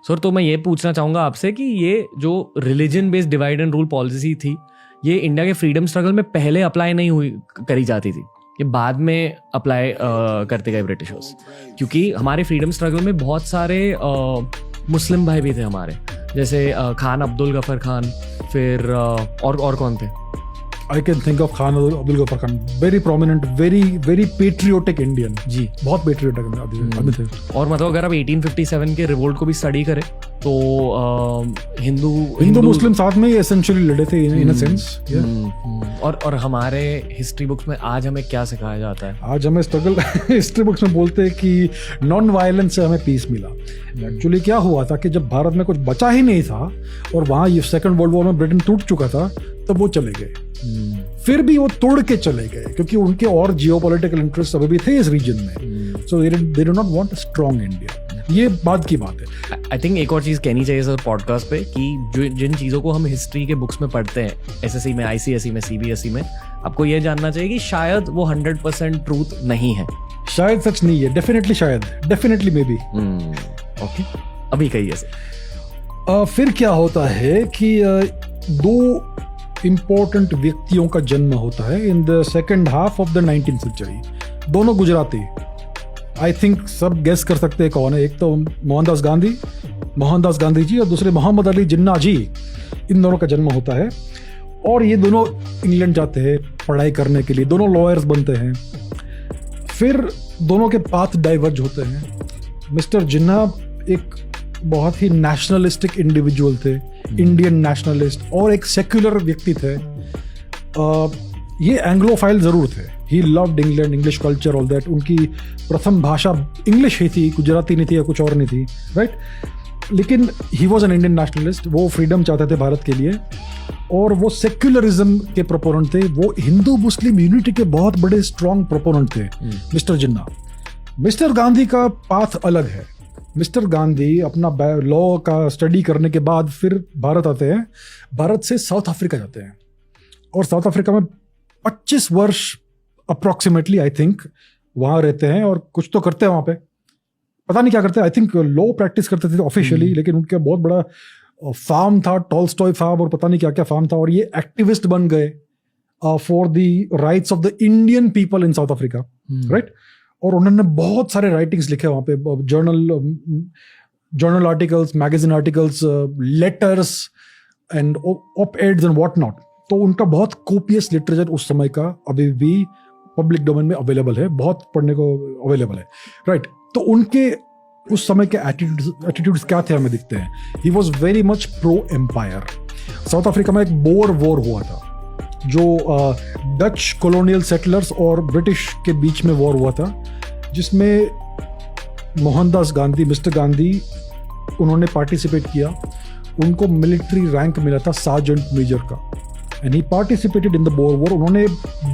Sir तो मैं ये पूछना चाहूँगा आपसे कि ये जो religion based divide and rule policy थी, ये इंडिया के फ्रीडम स्ट्रगल में पहले अप्लाई नहीं करी जाती थी, ये बाद में अप्लाई करते गए ब्रिटिशर्स, क्योंकि हमारे फ्रीडम स्ट्रगल में बहुत सारे मुस्लिम भाई भी थे हमारे, जैसे खान अब्दुल गफर खान, फिर और कौन थे? I can think of Khan Abdul Ghaffar Khan, very prominent, very patriotic Indian. जी, बहुत patriotic आदमी थे. और मतलब अगर आप 1857 के रिवोल्ट को भी स्टडी करें तो हिंदू मुस्लिम साथ में एसेंशियली लड़े थे इन अ सेंस. और हमारे हिस्ट्री बुक्स में आज हमें क्या सिखाया जाता है? आज हमें स्ट्रगल हिस्ट्री बुक्स में बोलते हैं कि नॉन वायलेंस से हमें पीस मिला. एक्चुअली क्या हुआ था कि जब भारत में कुछ बचा ही नहीं था और वहाँ ये सेकंड वर्ल्ड वॉर में ब्रिटेन टूट चुका था, तब वो चले गए. फिर भी वो तोड़ के चले गए क्योंकि उनके और जियोपॉलिटिकल इंटरेस्ट अभी भी थे इस रीजन में. So they do not want a strong India. ये बात की बात है. आई थिंक एक और चीज कहनी चाहिए सर पॉडकास्ट पे कि जिन चीजों को हम हिस्ट्री के बुक्स में पढ़ते हैं, एसएससी में, आईसीएसई में, सीबीएसई में, आपको ये जानना चाहिए कि शायद वो 100% ट्रूथ नहीं है. शायद सच नहीं है. डेफिनेटली शायद, डेफिनेटली मे बी. ओके, अभी कहिए सर. फिर क्या होता है कि दो इम्पोर्टेंट व्यक्तियों का जन्म होता है in the second half of the 19th century. दोनों गुजराती. आई थिंक सब गेस कर सकते हैं कौन है. एक तो मोहनदास गांधी जी और दूसरे मोहम्मद अली जिन्ना जी. इन दोनों का जन्म होता है और ये दोनों इंग्लैंड जाते हैं पढ़ाई करने के लिए. दोनों लॉयर्स बनते हैं. फिर दोनों के पाथ डाइवर्ज होते हैं. मिस्टर जिन्ना एक बहुत ही नेशनलिस्टिक इंडिविजुअल थे, इंडियन नेशनलिस्ट, और एक सेक्युलर व्यक्ति थे. ये एंग्लोफाइल जरूर थे. He loved England, English culture, all that. उनकी प्रथम भाषा इंग्लिश ही थी, गुजराती नहीं थी या कुछ और नहीं थी, राइट. लेकिन he was an Indian nationalist. वो फ्रीडम चाहते थे भारत के लिए और वो सेक्युलरिज्म के प्रोपोनेंट थे. वो हिंदू मुस्लिम यूनिटी के बहुत बड़े स्ट्रॉन्ग प्रोपोनेंट थे मिस्टर जिन्ना. मिस्टर गांधी का पाथ अलग है. मिस्टर गांधी अपना लॉ का स्टडी करने के बाद फिर भारत आते हैं. भारत से साउथ अफ्रीका जाते हैं और साउथ अफ्रीका में 25 वर्ष अप्रॉक्सीमेटली आई थिंक वहाँ रहते हैं और कुछ तो करते हैं वहाँ पे. पता नहीं क्या करते हैं. आई थिंक लॉ प्रैक्टिस करते थे ऑफिशियली, लेकिन उनका बहुत बड़ा फार्म था, टॉलस्टॉय फार्म, और पता नहीं क्या क्या फार्म था. और ये एक्टिविस्ट बन गए for the rights of the Indian people in South Africa, right. और उन्होंने बहुत सारे राइटिंग्स लिखे वहाँ पे, journal articles, magazine articles, letters and op eds and what not. तो उनका बहुत कोपियस लिटरेचर उस समय का अभी भी पब्लिक डोमेन में अवेलेबल है, बहुत पढ़ने को अवेलेबल है, राइट. तो उनके उस समय के एटीट्यूड्स क्या थे हमें दिखते हैं. He was very much pro empire. South Africa में एक बोअर वॉर हुआ था जो डच कॉलोनियल सेटलर्स और ब्रिटिश के बीच में वॉर हुआ था, जिसमें मोहनदास गांधी, मिस्टर गांधी, उन्होंने पार्टिसिपेट किया. उनको मिलिट्री रैंक मिला था सार्जेंट मेजर का. And he participated in the boar war. उन्होंने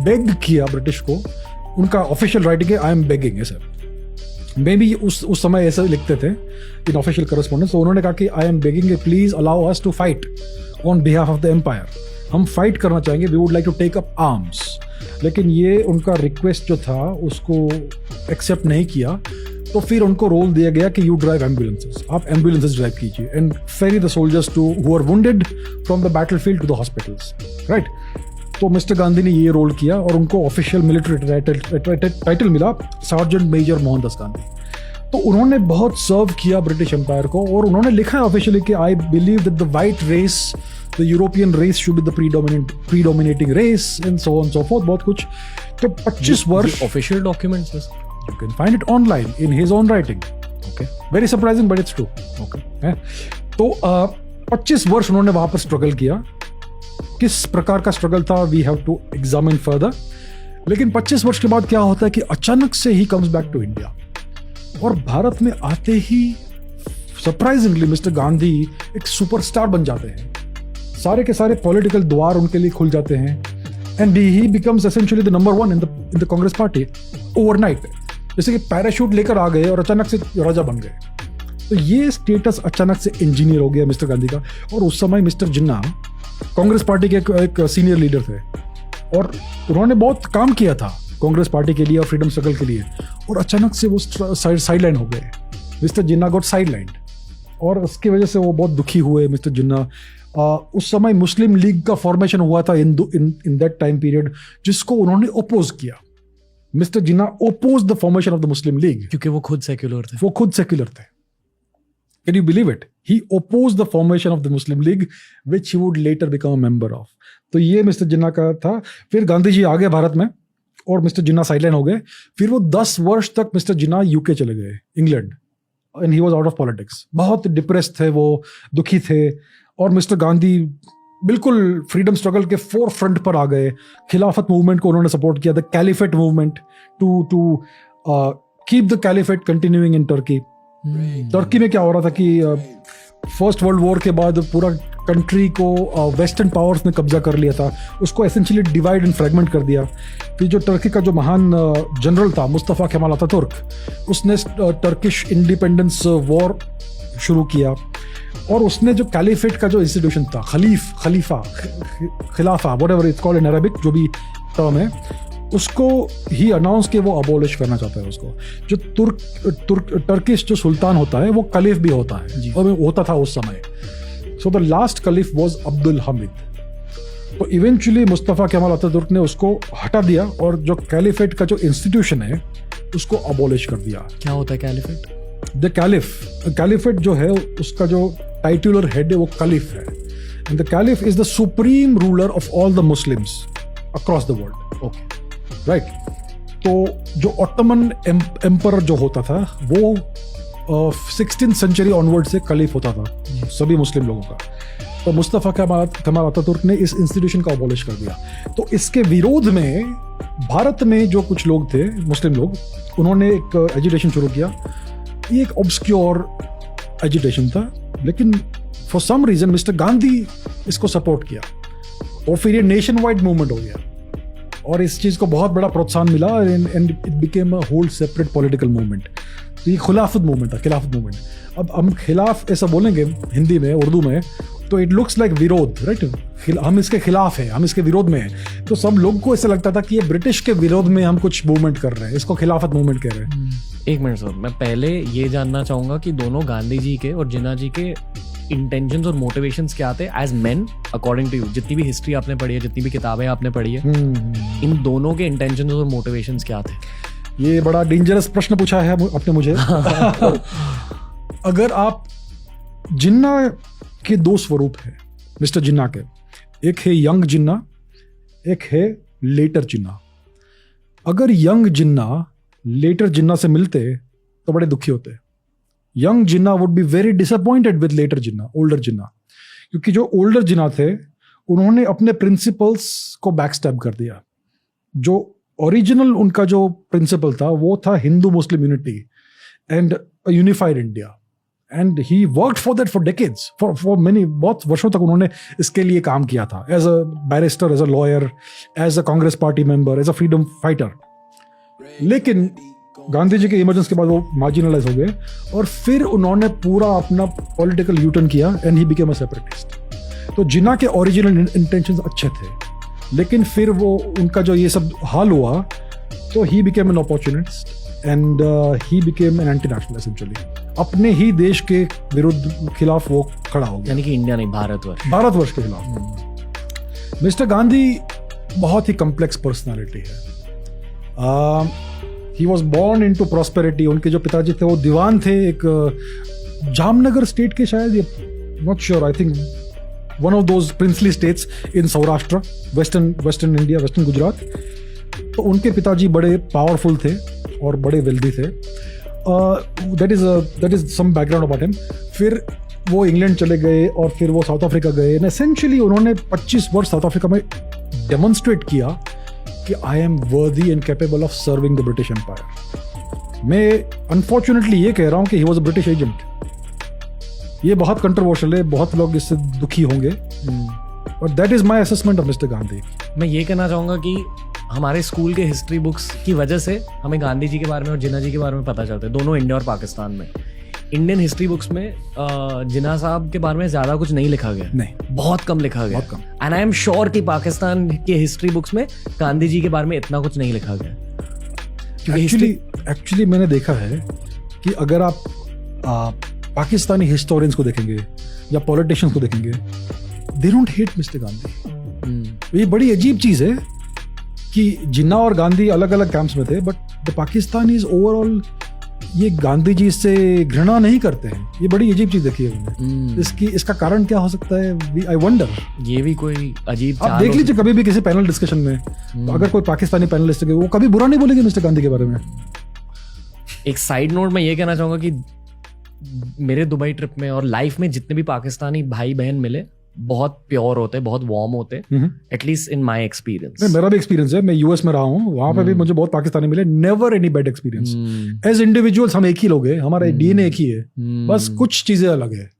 बेग किया ब्रिटिश को. उनका ऑफिशियल राइटिंग है आई एम बेगिंग, ऐसा मे बी उस समय ऐसा लिखते थे इन ऑफिशियल करस्पॉन्डेंस. तो उन्होंने कहा कि I am begging, please allow us to fight on behalf of the empire. हम फाइट करना चाहेंगे, we would like to take up arms. लेकिन ये उनका रिक्वेस्ट जो था उसको एक्सेप्ट नहीं किया. तो फिर उनको रोल दिया गया कि यू ड्राइव एम्बुलेंसेस, आप एम्बुलेंसेस ड्राइव कीजिए and ferry the soldiers to who are wounded from the battlefield to the hospitals, right. तो मिस्टर गांधी ने ये रोल किया और उनको ऑफिशियल मिलिट्री टाइटल मिला, सार्जेंट मेजर मोहनदास गांधी. तो उन्होंने बहुत सर्व किया ब्रिटिश एम्पायर को और उन्होंने लिखा है ऑफिशियली कि I believe that the white race, the European race should be the predominating race and so on and so forth. बहुत कुछ. तो 25 वर्ष official documents, you can find it online in his own writing. Okay, very surprising but it's true. Okay. तो 25 वर्ष उन्होंने वहां पर struggle किया. किस प्रकार का स्ट्रगल था we have to examine further. लेकिन 25 वर्ष के बाद क्या होता है कि अचानक से ही comes back to India और भारत में आते ही सरप्राइजिंगली मिस्टर गांधी एक सुपरस्टार बन जाते हैं. सारे के सारे पॉलिटिकल द्वार उनके लिए खुल जाते हैं and he becomes essentially the number 1 in the Congress party overnight. जैसे कि पैराशूट लेकर आ गए और अचानक से राजा बन गए. तो ये स्टेटस अचानक से इंजीनियर हो गया मिस्टर गांधी का. और उस समय मिस्टर जिन्ना कांग्रेस पार्टी के एक सीनियर लीडर थे और उन्होंने बहुत काम किया था कांग्रेस पार्टी के लिए और फ्रीडम स्ट्रगल के लिए. और अचानक से वो साइडलाइन हो गए. मिस्टर जिन्ना गॉट साइडलाइंड और उसकी वजह से वो बहुत दुखी हुए मिस्टर जिन्ना। उस समय मुस्लिम लीग का फॉर्मेशन हुआ था इन दैट टाइम पीरियड, जिसको उन्होंने ओपोज किया। Mister Jinnah oppose the formation of the Muslim league, क्योंकि वो खुद सेक्युलर थे। वो खुद सेक्युलर थे। Can you believe it? He oppose the formation of the Muslim league which he would letter become a member of. तो ये mister जिन्ना का था। फिर गांधी जी आ गए भारत में और मिस्टर जिन्ना साइलेंट हो गए। फिर वो 10 वर्ष तक मिस्टर जिन्ना यूके चले गए, England, and he was out of politics. बहुत डिप्रेस्ड थे वो, दुखी थे। और मिस्टर गांधी बिल्कुल फ्रीडम स्ट्रगल के फोर फ्रंट पर आ गए। खिलाफत मूवमेंट को उन्होंने सपोर्ट किया, the caliphate movement, to keep the caliphate continuing in Turkey. Turkey में क्या हो रहा था कि फर्स्ट वर्ल्ड वॉर के बाद पूरा कंट्री को वेस्टर्न पावर्स ने कब्जा कर लिया था, उसको एसेंशियली डिवाइड एंड फ्रेगमेंट कर दिया। फिर जो टर्की का जो महान जनरल था मुस्तफ़ा केमाल अतातुर्क, उसने टर्किश इंडिपेंडेंस वॉर शुरू किया और उसने जो कैलिफेट का जो इंस्टीट्यूशन था, खिलाफा whatever it's called in Arabic, जो भी टर्म है, उसको ही अनाउंस कि वो अबॉलिश करना चाहता है उसको। जो टर्किश जो सुल्तान होता है वो कलीफ भी होता है, और होता था उस समय। So the last caliph was Abdul Hamid. तो इवेंचुअली मुस्तफ़ा केमाल अतातुर्क ने उसको हटा दिया और जो कैलिफेट का जो इंस्टीट्यूशन है उसको अबॉलिश कर दिया। क्या होता है कैलिफेट? द कैलिफेट जो है उसका जो टाइटुलर हेड है वो कलीफ है, and the caliph is the supreme ruler of all the Muslims across the world. Okay, right. तो जो ऑटोमन एम्परर जो होता था वो 16th सेंचुरी ऑनवर्ड से कलीफ होता था सभी मुस्लिम लोगों का। तो मुस्तफ़ा केमाल अतातुर्क ने इस इंस्टीट्यूशन का अबॉलिश कर दिया। तो इसके विरोध में भारत में जो कुछ लोग थे, मुस्लिम लोग, उन्होंने एक एजिटेशन शुरू किया। ये एक ऑब्सक्योर एजिटेशन था, लेकिन for some reason mister Gandhi इसको सपोर्ट किया और फिर ये नेशन वाइड मूवमेंट हो गया और इस चीज़ को बहुत बड़ा प्रोत्साहन मिला, and it became a whole separate political movement. तो ये खिलाफत मूवमेंट था, खिलाफत मूवमेंट। अब हम खिलाफ ऐसा बोलेंगे हिंदी में, उर्दू में, तो इट लुक्स लाइक विरोध, राइट? हम इसके खिलाफ हैं, हम इसके विरोध में हैं। तो सब लोग को ऐसा लगता था कि ये ब्रिटिश के विरोध में हम कुछ मूवमेंट कर रहे हैं, इसको खिलाफत मूवमेंट कह रहे हैं। एक मिनट सर, मैं पहले ये जानना चाहूंगा कि दोनों गांधी जी के और जिन्ना जी के इंटेंशंस और मोटिवेशंस क्या थे as men, according to you? जितनी भी हिस्ट्री आपने पढ़ी है, जितनी भी किताबें आपने पढ़ी है, इन दोनों के इंटेंशंस और मोटिवेशंस क्या थे? ये बड़ा डेंजरस प्रश्न पूछा है आपने मुझे। अगर आप जिन्ना के दो स्वरूप है मिस्टर जिन्ना के, एक है यंग जिन्ना, एक है लेटर जिन्ना। अगर यंग जिन्ना लेटर जिन्ना से मिलते तो बड़े दुखी होते। Young Jinnah would be very disappointed with later Jinnah, older Jinnah, क्योंकि जो ओल्डर जिन्ना थे उन्होंने अपने प्रिंसिपल्स को बैकस्टैब कर दिया। जो ओरिजिनल उनका जो प्रिंसिपल था वो था Hindu Muslim unity and a unified India, and he worked for that for decades, for many, बहुत वर्षों तक उन्होंने इसके लिए काम किया था, as a barrister, as a lawyer, as a Congress party member, as a freedom fighter. लेकिन गांधी जी के इमरजेंस के बाद वो मार्जिनलाइज हो गए और फिर उन्होंने पूरा अपना पॉलिटिकल यूटर्न किया and he became a separatist. तो जिन्ना के ओरिजिनल इंटेंशंस अच्छे थे, लेकिन फिर वो उनका जो ये सब हाल हुआ तो he became an opportunist and he became an anti national essentially. अपने ही देश के विरुद्ध खिलाफ वो खड़ा हो गया, यानी कि इंडिया नहीं, भारतवर्ष के खिलाफ। मिस्टर गांधी बहुत ही कॉम्प्लेक्स पर्सनालिटी है। He was born into prosperity. उनके जो पिताजी थे वो दीवान थे एक जामनगर स्टेट के, शायद, not sure, I think one of those princely states in Saurashtra, western India, western Gujarat. तो उनके पिताजी बड़े पावरफुल थे और बड़े वेल्दी थे। That is some background about him. फिर वो इंग्लैंड चले गए और फिर वो साउथ अफ्रीका गए, एंड एसेंशियली उन्होंने 25 वर्ष साउथ अफ्रीका में डेमोन्स्ट्रेट किया कि I am worthy and capable of serving the British empire. मैं अनफॉर्चुनेटली ये कह रहा हूँ कि he was a British agent. ये बहुत कंट्रोवर्शियल है, बहुत लोग इससे दुखी होंगे, और that is my assessment of mister Gandhi. मैं ये कहना चाहूँगा कि हमारे स्कूल के हिस्ट्री बुक्स की वजह से हमें गांधी जी के बारे में और जिन्ना जी के बारे में पता चलता है, दोनों इंडिया और पाकिस्तान में। इंडियन हिस्ट्री बुक्स में जिन्ना साहब के बारे में ज्यादा कुछ नहीं लिखा गया, नहीं, बहुत कम लिखा गया, बहुत कम। एंड आई एम श्योर कि पाकिस्तान के हिस्ट्री बुक्स में गांधी जी के बारे में इतना कुछ नहीं लिखा गया। एक्चुअली मैंने देखा है कि अगर आप पाकिस्तानी हिस्टोरियंस को देखेंगे या पॉलिटिशियंस को देखेंगे, they don't hate mister Gandhi. ये बड़ी अजीब चीज है कि जिन्ना और गांधी अलग अलग कैंप्स में थे, बट द पाकिस्तानीज ओवरऑल ये गांधी जी से घृणा नहीं करते हैं। ये बड़ी अजीब चीज देखी है मैंने। इसका कारण क्या हो सकता है? I wonder. ये भी कोई अजीब आप देख लीजिए कभी भी किसी पैनल डिस्कशन में, तो अगर कोई पाकिस्तानी पैनलिस्ट है वो कभी बुरा नहीं बोलेंगे मिस्टर गांधी के बारे में। एक साइड नोट में ये कहना चाहूंगा कि मेरे दुबई ट्रिप में और लाइफ में जितने भी पाकिस्तानी भाई बहन मिले, बहुत प्योर होते, बहुत वार्म होते, एटलीस्ट इन माय एक्सपीरियंस। मेरा भी एक्सपीरियंस है, मैं यूएस में रहा हूँ, वहां पे भी मुझे बहुत पाकिस्तानी मिले, never any bad experience. As individuals हम एक ही लोग हैं, हमारा डीएनए एक ही है, बस कुछ चीजें अलग है।